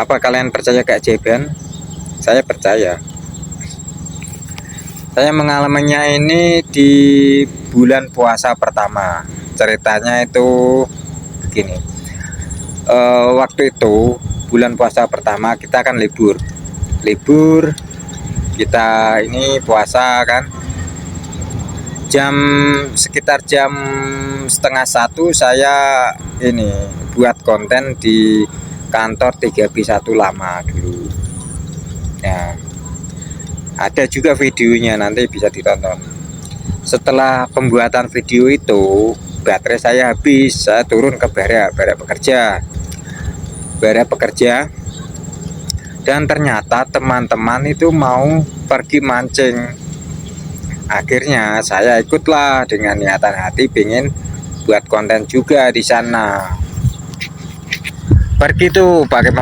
Apa kalian percaya keajaiban? Saya percaya. Saya mengalaminya ini di bulan puasa pertama. Ceritanya itu begini. Waktu itu bulan puasa pertama kita kan libur. Kita ini puasa kan. Sekitar jam setengah satu saya ini buat konten di kantor 3B1 lama dulu. Nah, ada juga videonya, nanti bisa ditonton. Setelah pembuatan video itu baterai saya habis, saya turun ke barak bekerja, dan ternyata teman-teman itu mau pergi mancing. Akhirnya saya ikutlah dengan niatan hati pengen buat konten juga di sana. Pergi tuh pakai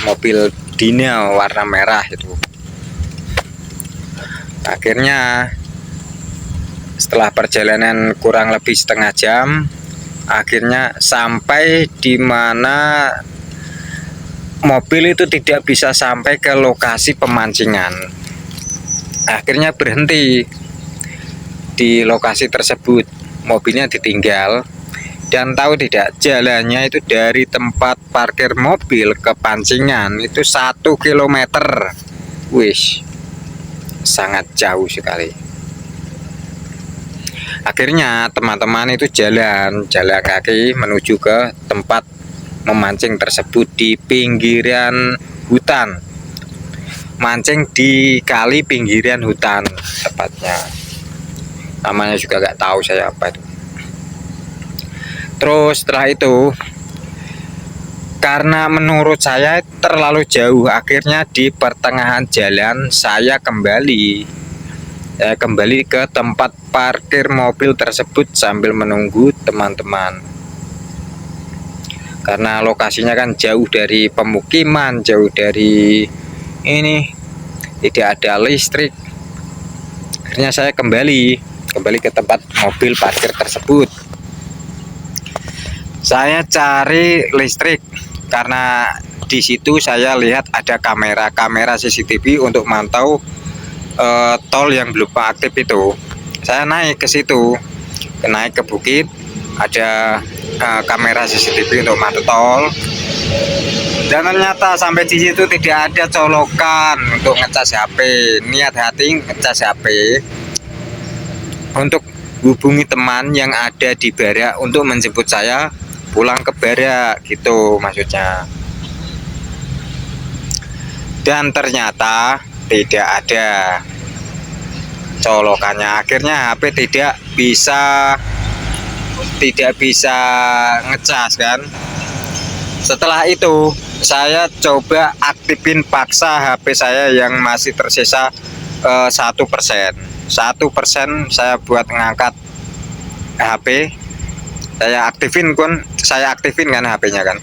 mobil Dina warna merah itu. Akhirnya setelah perjalanan kurang lebih setengah jam, akhirnya sampai di mana mobil itu tidak bisa sampai ke lokasi pemancingan. Akhirnya berhenti di lokasi tersebut, mobilnya ditinggal. Dan tahu tidak, jalannya itu dari tempat parkir mobil ke pancingan itu 1 kilometer. Wih, sangat jauh sekali. Akhirnya teman-teman itu jalan kaki menuju ke tempat memancing tersebut di pinggiran hutan. Mancing di kali pinggiran hutan tepatnya. Namanya juga nggak tahu saya apa itu. Terus setelah itu, karena menurut saya terlalu jauh, akhirnya di pertengahan jalan saya kembali ke tempat parkir mobil tersebut sambil menunggu teman-teman. Karena lokasinya kan jauh dari pemukiman, jauh dari ini, tidak ada listrik. Akhirnya saya kembali ke tempat mobil parkir tersebut. Saya cari listrik karena di situ saya lihat ada kamera CCTV untuk mantau tol yang belum aktif itu. Saya naik ke situ, naik ke bukit, ada kamera CCTV untuk mantau tol. Dan ternyata sampai di situ tidak ada colokan untuk ngecas HP. Niat hati ngecas HP untuk hubungi teman yang ada di barak untuk menjemput saya pulang ke barak, gitu maksudnya. Dan ternyata tidak ada colokannya. Akhirnya HP tidak bisa ngecas kan. Setelah itu saya coba aktifin paksa HP saya yang masih tersisa 1%. 1% saya buat ngangkat HP. Saya aktifin kan HP-nya kan.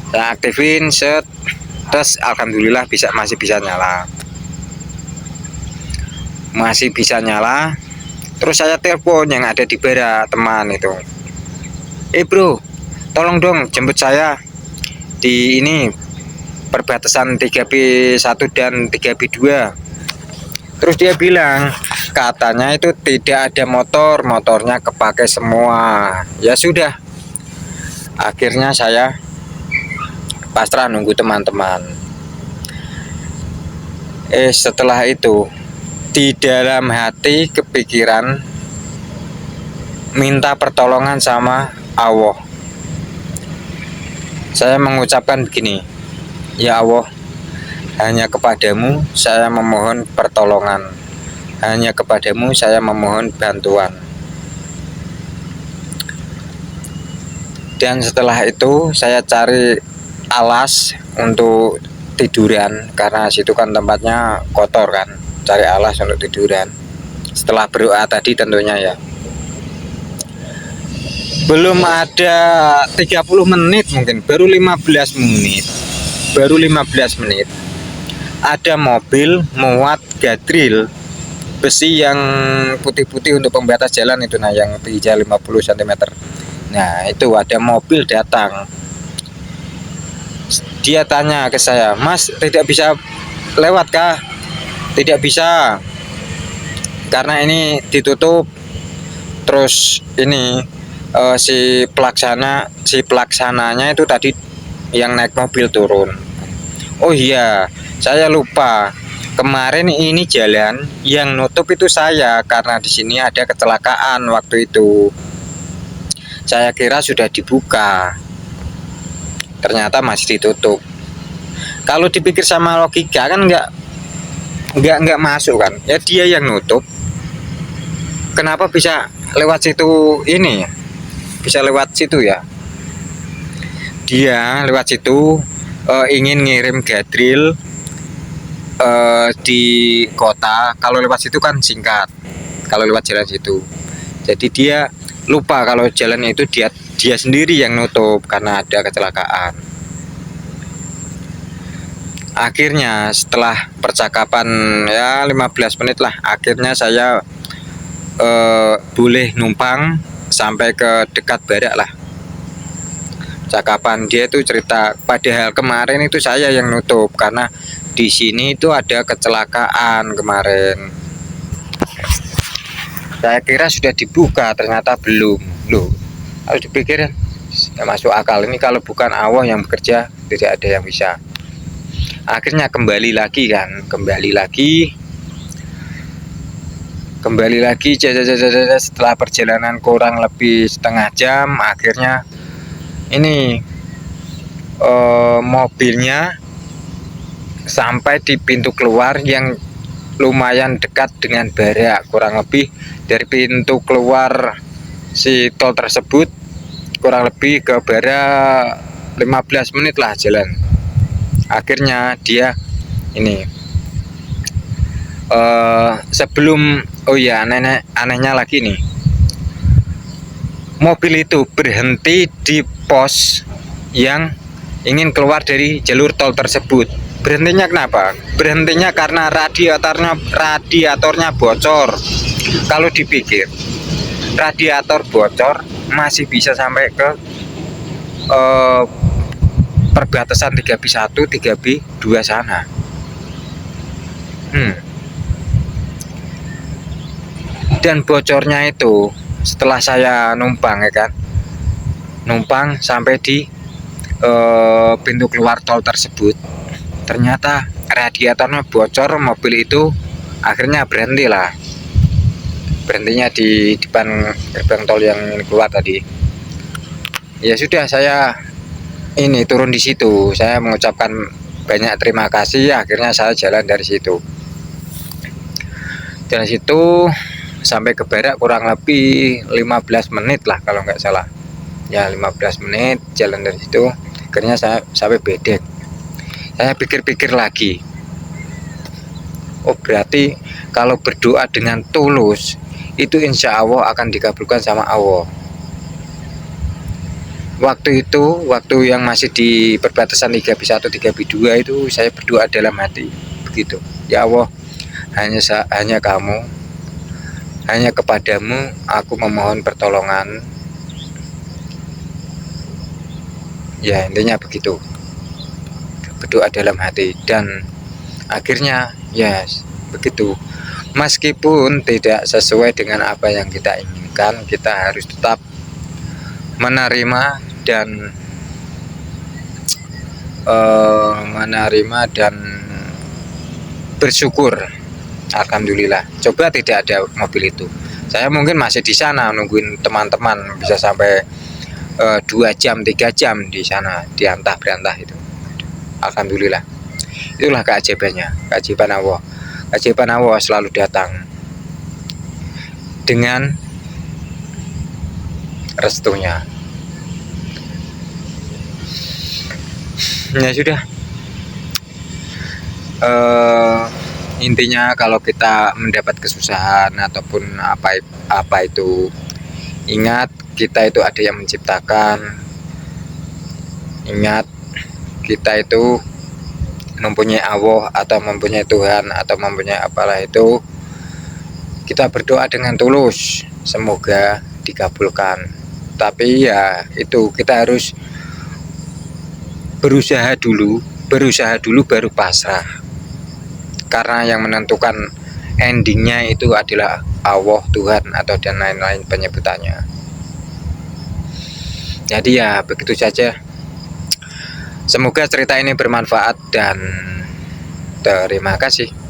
Saya aktifin set, terus alhamdulillah masih bisa nyala. Terus saya telepon yang ada di barak, teman itu. Bro, tolong dong jemput saya di ini perbatasan 3B1 dan 3B2. Terus dia bilang katanya itu tidak ada motornya kepake semua. Ya sudah, akhirnya saya pasrah nunggu teman-teman. Setelah itu di dalam hati kepikiran minta pertolongan sama Allah. Saya mengucapkan begini, ya Allah, hanya kepadamu saya memohon pertolongan, hanya kepadamu saya memohon bantuan. Dan setelah itu saya cari alas untuk tiduran, karena situ kan tempatnya kotor kan, cari alas untuk tiduran. Setelah berdoa tadi tentunya ya. Belum ada 30 menit, mungkin baru 15 menit ada mobil muat gadril besi yang putih-putih untuk pembatas jalan itu, nah yang tingginya 50 cm. Nah itu ada mobil datang. Dia tanya ke saya, "Mas, tidak bisa lewat kah?" "Tidak bisa, karena ini ditutup." Terus ini si pelaksananya itu tadi yang naik mobil turun. "Oh iya, saya lupa. Kemarin ini jalan yang nutup itu saya karena di sini ada kecelakaan waktu itu. Saya kira sudah dibuka, ternyata masih ditutup." Kalau dipikir sama logika kan nggak masuk kan? Ya dia yang nutup. Kenapa bisa lewat situ ini? Bisa lewat situ ya? Dia lewat situ ingin ngirim gadril di kota. Kalau lewat situ kan singkat. Kalau lewat jalan situ. Jadi dia lupa kalau jalan itu dia sendiri yang nutup karena ada kecelakaan. Akhirnya setelah percakapan ya 15 menit lah, akhirnya saya boleh numpang sampai ke dekat barak lah. Cakapan dia itu cerita, padahal kemarin itu saya yang nutup karena di sini itu ada kecelakaan kemarin. Saya kira sudah dibuka, ternyata belum. Loh, harus dipikirin. Ya masuk akal, ini kalau bukan Allah yang bekerja tidak ada yang bisa. Akhirnya kembali lagi setelah perjalanan kurang lebih setengah jam. Akhirnya ini mobilnya sampai di pintu keluar yang lumayan dekat dengan barak, kurang lebih dari pintu keluar si tol tersebut kurang lebih ke barak 15 menit lah jalan. Akhirnya dia ini sebelum anehnya lagi nih, mobil itu berhenti di pos yang ingin keluar dari jalur tol tersebut. Berhentinya kenapa? Berhentinya karena radiatornya bocor. Kalau dipikir radiator bocor masih bisa sampai ke perbatasan 3B1, 3B2 sana. Dan bocornya itu setelah saya numpang ya kan, numpang sampai di pintu keluar tol tersebut, ternyata radiatornya bocor. Mobil itu akhirnya berhentinya di depan gerbang tol yang keluar tadi. Ya sudah, saya ini turun di situ, saya mengucapkan banyak terima kasih. Akhirnya saya jalan dari situ sampai ke barak kurang lebih 15 menit lah kalau nggak salah ya, 15 menit jalan dari situ. Akhirnya saya sampai Bedek. Saya pikir-pikir lagi, oh berarti kalau berdoa dengan tulus itu insya Allah akan dikabulkan sama Allah. Waktu yang masih di perbatasan 3B1, 3B2 itu saya berdoa dalam hati begitu, ya Allah, hanya kepadamu aku memohon pertolongan. Ya intinya begitu, berdoa dalam hati. Dan akhirnya begitu, meskipun tidak sesuai dengan apa yang kita inginkan, kita harus tetap menerima dan bersyukur. Alhamdulillah, coba tidak ada mobil itu, saya mungkin masih di sana nungguin teman-teman bisa sampai 2 jam 3 jam di sana diantah berantah itu. Alhamdulillah, itulah keajaiban Allah selalu datang dengan restunya. Ya sudah, intinya kalau kita mendapat kesusahan ataupun apa itu, ingat kita itu ada yang menciptakan. Ingat kita itu mempunyai Allah atau mempunyai Tuhan atau mempunyai apalah itu. Kita berdoa dengan tulus, semoga dikabulkan. Tapi ya itu, kita harus berusaha dulu baru pasrah, karena yang menentukan endingnya itu adalah Allah, Tuhan, atau dan lain-lain penyebutannya. Jadi ya begitu saja. Semoga cerita ini bermanfaat dan terima kasih.